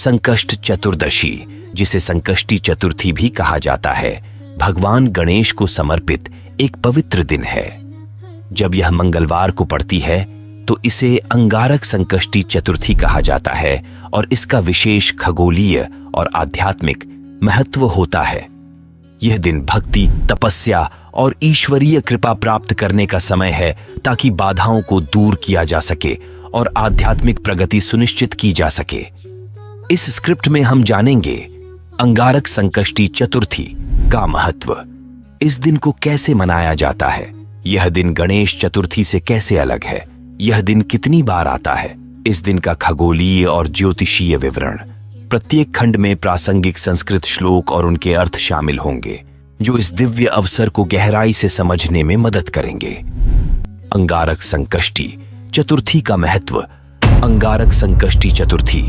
संकष्ट चतुर्दशी, जिसे संकष्टी चतुर्थी भी कहा जाता है, भगवान गणेश को समर्पित एक पवित्र दिन है। जब यह मंगलवार को पड़ती है तो इसे अंगारक संकष्टी चतुर्थी कहा जाता है और इसका विशेष खगोलीय और आध्यात्मिक महत्व होता है। यह दिन भक्ति, तपस्या और ईश्वरीय कृपा प्राप्त करने का समय है ताकि बाधाओं को दूर किया जा सके और आध्यात्मिक प्रगति सुनिश्चित की जा सके। इस स्क्रिप्ट में हम जानेंगे अंगारक संकष्टी चतुर्थी का महत्व, इस दिन को कैसे मनाया जाता है, यह दिन गणेश चतुर्थी से कैसे अलग है, यह दिन कितनी बार आता है, इस दिन का खगोलीय और ज्योतिषीय विवरण। प्रत्येक खंड में प्रासंगिक संस्कृत श्लोक और उनके अर्थ शामिल होंगे जो इस दिव्य अवसर को गहराई से समझने में मदद करेंगे। अंगारक संकष्टी चतुर्थी का महत्व। अंगारक संकष्टी चतुर्थी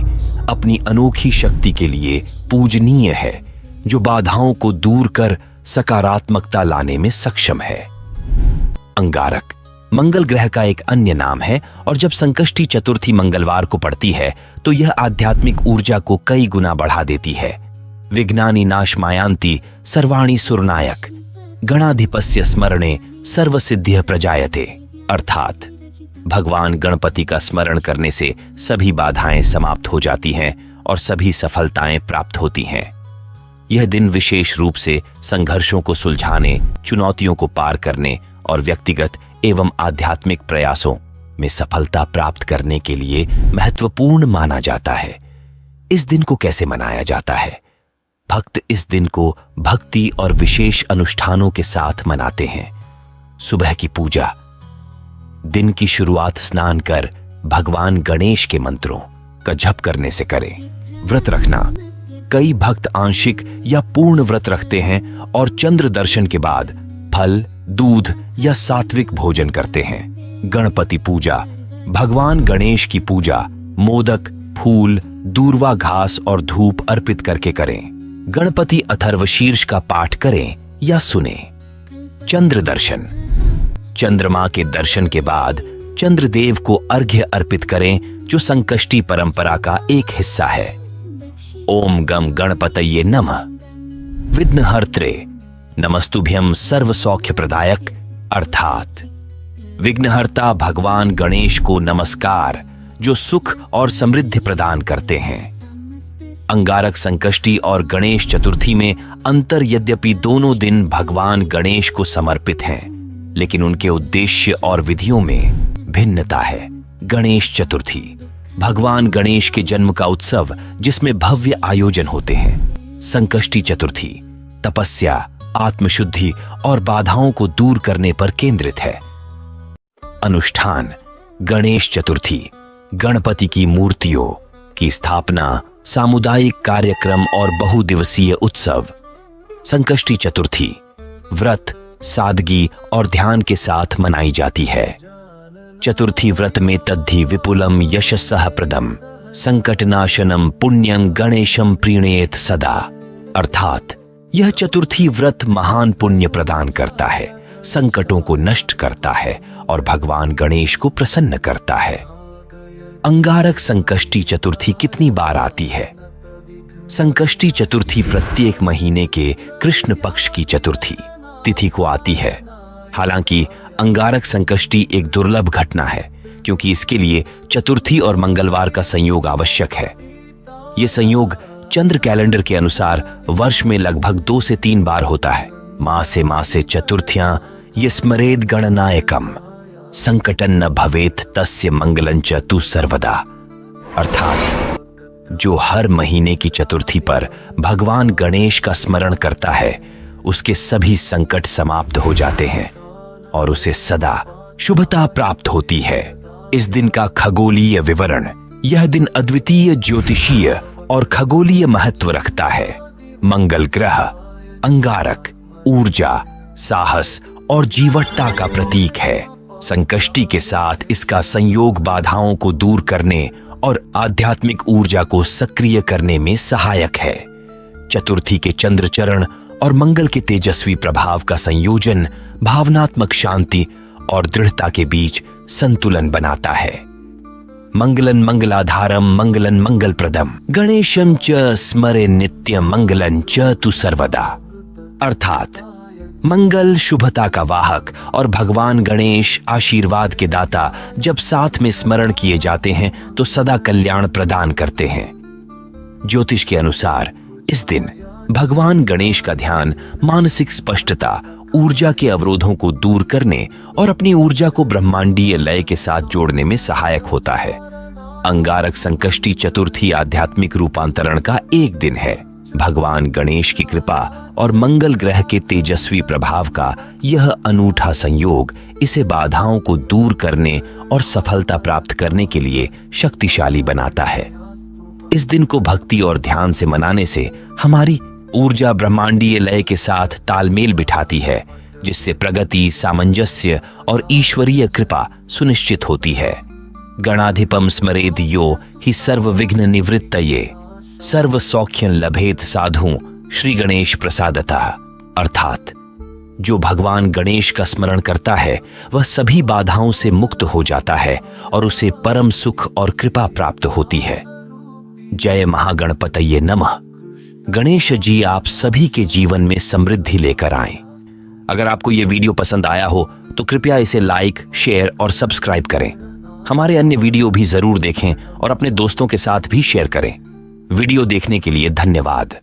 अपनी अनोखी शक्ति के लिए पूजनीय है, जो बाधाओं को दूर कर सकारात्मकता लाने में सक्षम है। अंगारक मंगल ग्रह का एक अन्य नाम है और जब संकष्टी चतुर्थी मंगलवार को पड़ती है तो यह आध्यात्मिक ऊर्जा को कई गुना बढ़ा देती है। विज्ञानी नाशमायांति सर्वाणि सुरनायक गणाधिपस्य स्मरणे सर्वसिद्धिः प्रजायते, अर्थात भगवान गणपति का स्मरण करने से सभी बाधाएं समाप्त हो जाती हैं और सभी सफलताएं प्राप्त होती हैं। यह दिन विशेष रूप से संघर्षों को सुलझाने, चुनौतियों को पार करने और व्यक्तिगत एवं आध्यात्मिक प्रयासों में सफलता प्राप्त करने के लिए महत्वपूर्ण माना जाता है। इस दिन को कैसे मनाया जाता है? भक्त इस दिन को भक्ति और विशेष अनुष्ठानों के साथ मनाते हैं। सुबह की पूजा। दिन की शुरुआत स्नान कर भगवान गणेश के मंत्रों का जप करने से करें। व्रत रखना। कई भक्त आंशिक या पूर्ण व्रत रखते हैं और चंद्र दर्शन के बाद फल, दूध या सात्विक भोजन करते हैं। गणपति पूजा। भगवान गणेश की पूजा मोदक, फूल, दूर्वा घास और धूप अर्पित करके करें। गणपति अथर्वशीर्ष का पाठ करें या सुने। चंद्र दर्शन। चंद्रमा के दर्शन के बाद चंद्रदेव को अर्घ्य अर्पित करें, जो संकष्टी परंपरा का एक हिस्सा है। ओम गम गणपतये नमः। विघ्नहर्त्रे नमस्तुभ्यं सर्व सौख्य प्रदायक, अर्थात विघ्नहर्ता भगवान गणेश को नमस्कार, जो सुख और समृद्धि प्रदान करते हैं। अंगारक संकष्टी और गणेश चतुर्थी में अंतर, यद्यपि दोनों दिन भगवान गणेश को समर्पित हैं, लेकिन उनके उद्देश्य और विधियों में भिन्नता है। गणेश चतुर्थी भगवान गणेश के जन्म का उत्सव जिसमें भव्य आयोजन होते हैं। संकष्टी चतुर्थी तपस्या, आत्मशुद्धि और बाधाओं को दूर करने पर केंद्रित है। अनुष्ठान। गणेश चतुर्थी गणपति की मूर्तियों की स्थापना, सामुदायिक कार्यक्रम और बहुदिवसीय उत्सव। संकष्टी चतुर्थी व्रत, सादगी और ध्यान के साथ मनाई जाती है। चतुर्थी व्रत में तद्धि विपुलम यशस्सः प्रदम संकटनाशनम पुण्यं गणेशम प्रीणेत सदा, अर्थात यह चतुर्थी व्रत महान पुण्य प्रदान करता है, संकटों को नष्ट करता है और भगवान गणेश को प्रसन्न करता है। अंगारक संकष्टी चतुर्थी कितनी बार आती है? संकष्टी चतुर्थी प्रत्येक महीने के कृष्ण पक्ष की चतुर्थी तिथि को आती है। हालांकि अंगारक संकष्टी एक दुर्लभ घटना है, क्योंकि इसके लिए चतुर्थी और मंगलवार का संयोग आवश्यक है। यह संयोग चंद्र कैलेंडर के अनुसार वर्ष में लगभग 2 से 3 बार होता है। मासे चतुर्थ्यां यस्मरेद गणनायकम संकटन न भवेत तस्य मंगलंच तु सर्वदा, अर्थात जो हर महीने की चतुर्थी पर भगवान गणेश का स्मरण करता है, उसके सभी संकट समाप्त हो जाते हैं और उसे सदा शुभता प्राप्त होती है। इस दिन का खगोलीय विवरण। यह दिन अद्वितीय ज्योतिषीय और खगोलीय महत्व रखता है। मंगल ग्रह अंगारक ऊर्जा, साहस और जीवटता का प्रतीक है। संकष्टी के साथ इसका संयोग बाधाओं को दूर करने और आध्यात्मिक ऊर्जा को सक्रिय करने में सहायक है। चतुर्थी के चंद्र चरण और मंगल के तेजस्वी प्रभाव का संयोजन भावनात्मक शांति और दृढ़ता के बीच संतुलन बनाता है। मंगलं मंगलाधारम मंगलं मंगलप्रदम गणेशं च स्मरे नित्यं मंगलं च तु सर्वदा। अर्थात मंगल शुभता का वाहक और भगवान गणेश आशीर्वाद के दाता जब साथ में स्मरण किए जाते हैं तो सदा कल्याण प्रदान करते हैं। ज्योतिष के अनुसार इस दिन भगवान गणेश का ध्यान मानसिक स्पष्टता, ऊर्जा के अवरोधों को दूर करने और अपनी ऊर्जा को ब्रह्मांडीय लय के साथ जोड़ने में सहायक होता है। अंगारक संकष्टी चतुर्थी आध्यात्मिक रूपांतरण का एक दिन है। भगवान गणेश की कृपा और मंगल ग्रह के तेजस्वी प्रभाव का यह अनूठा संयोग इसे बाधाओं को दूर करने और सफलता प्राप्त करने के लिए शक्तिशाली बनाता है। इस दिन को भक्ति और ध्यान से मनाने से हमारी ऊर्जा ब्रह्मांडीय लय के साथ तालमेल बिठाती है, जिससे प्रगति, सामंजस्य और ईश्वरीय कृपा सुनिश्चित होती है। गणाधिपम स्मरेद यो हि सर्व विघ्न निवृत्तये सर्व सौख्यं लभेत साधु श्री गणेश प्रसादतः। अर्थात जो भगवान गणेश का स्मरण करता है वह सभी बाधाओं से मुक्त हो जाता है और उसे परम सुख और कृपा प्राप्त होती है। जय महागणपतये नमः। गणेश जी आप सभी के जीवन में समृद्धि लेकर आएं। अगर आपको यह वीडियो पसंद आया हो तो कृपया इसे लाइक, शेयर और सब्सक्राइब करें। हमारे अन्य वीडियो भी जरूर देखें और अपने दोस्तों के साथ भी शेयर करें। वीडियो देखने के लिए धन्यवाद।